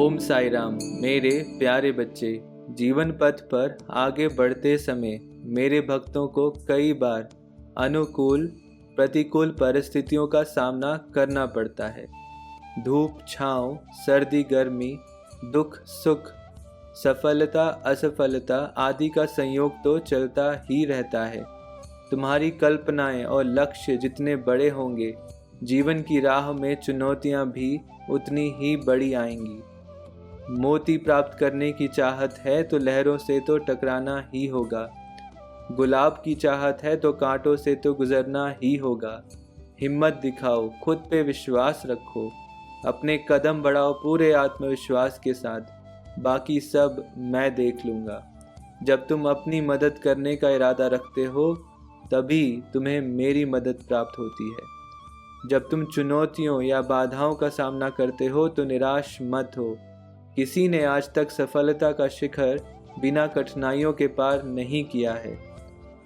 ओम साई राम। मेरे प्यारे बच्चे, जीवन पथ पर आगे बढ़ते समय मेरे भक्तों को कई बार अनुकूल प्रतिकूल परिस्थितियों का सामना करना पड़ता है। धूप छाँव, सर्दी गर्मी, दुख सुख, सफलता असफलता आदि का संयोग तो चलता ही रहता है। तुम्हारी कल्पनाएं और लक्ष्य जितने बड़े होंगे, जीवन की राह में चुनौतियां भी उतनी ही बड़ी आएंगी। मोती प्राप्त करने की चाहत है तो लहरों से तो टकराना ही होगा। गुलाब की चाहत है तो कांटों से तो गुजरना ही होगा। हिम्मत दिखाओ, खुद पे विश्वास रखो, अपने कदम बढ़ाओ पूरे आत्मविश्वास के साथ। बाकी सब मैं देख लूँगा। जब तुम अपनी मदद करने का इरादा रखते हो तभी तुम्हें मेरी मदद प्राप्त होती है। जब तुम चुनौतियों या बाधाओं का सामना करते हो तो निराश मत हो। किसी ने आज तक सफलता का शिखर बिना कठिनाइयों के पार नहीं किया है।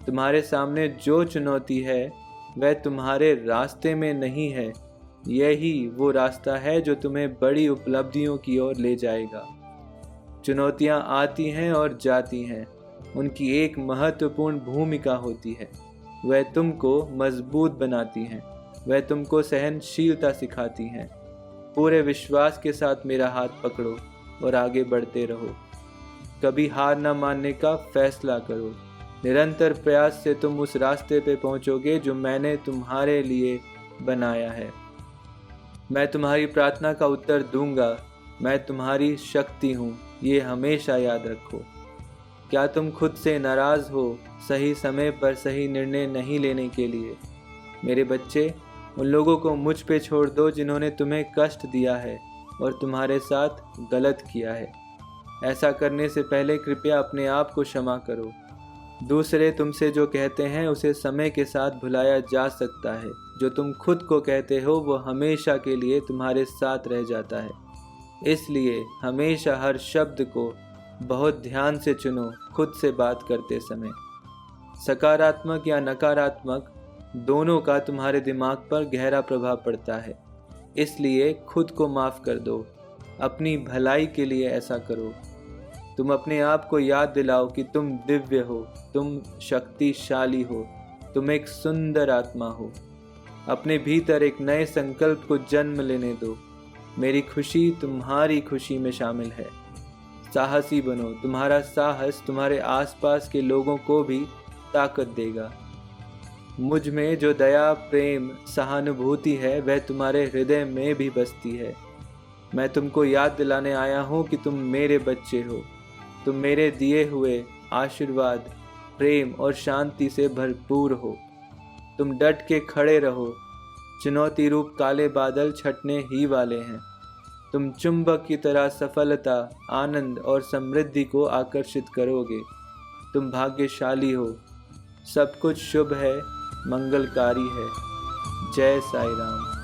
तुम्हारे सामने जो चुनौती है वह तुम्हारे रास्ते में नहीं है, यही वो रास्ता है जो तुम्हें बड़ी उपलब्धियों की ओर ले जाएगा। चुनौतियां आती हैं और जाती हैं, उनकी एक महत्वपूर्ण भूमिका होती है। वह तुमको मजबूत बनाती हैं, वह तुमको सहनशीलता सिखाती हैं। पूरे विश्वास के साथ मेरा हाथ पकड़ो और आगे बढ़ते रहो। कभी हार न मानने का फैसला करो। निरंतर प्रयास से तुम उस रास्ते पे पहुंचोगे जो मैंने तुम्हारे लिए बनाया है। मैं तुम्हारी प्रार्थना का उत्तर दूंगा। मैं तुम्हारी शक्ति हूँ, ये हमेशा याद रखो। क्या तुम खुद से नाराज हो सही समय पर सही निर्णय नहीं लेने के लिए? मेरे बच्चे, उन लोगों को मुझ पे छोड़ दो जिन्होंने तुम्हें कष्ट दिया है और तुम्हारे साथ गलत किया है। ऐसा करने से पहले कृपया अपने आप को क्षमा करो। दूसरे तुमसे जो कहते हैं उसे समय के साथ भुलाया जा सकता है। जो तुम खुद को कहते हो वो हमेशा के लिए तुम्हारे साथ रह जाता है। इसलिए हमेशा हर शब्द को बहुत ध्यान से चुनो। खुद से बात करते समय सकारात्मक या नकारात्मक दोनों का तुम्हारे दिमाग पर गहरा प्रभाव पड़ता है। इसलिए खुद को माफ़ कर दो। अपनी भलाई के लिए ऐसा करो। तुम अपने आप को याद दिलाओ कि तुम दिव्य हो, तुम शक्तिशाली हो, तुम एक सुंदर आत्मा हो। अपने भीतर एक नए संकल्प को जन्म लेने दो। मेरी खुशी तुम्हारी खुशी में शामिल है। साहसी बनो। तुम्हारा साहस तुम्हारे आसपास के लोगों को भी ताकत देगा। मुझ में जो दया, प्रेम, सहानुभूति है वह तुम्हारे हृदय में भी बसती है। मैं तुमको याद दिलाने आया हूँ कि तुम मेरे बच्चे हो। तुम मेरे दिए हुए आशीर्वाद, प्रेम और शांति से भरपूर हो। तुम डट के खड़े रहो। चुनौती रूप काले बादल छटने ही वाले हैं। तुम चुंबक की तरह सफलता, आनंद और समृद्धि को आकर्षित करोगे। तुम भाग्यशाली हो। सब कुछ शुभ है, मंगलकारी है। जय साई राम।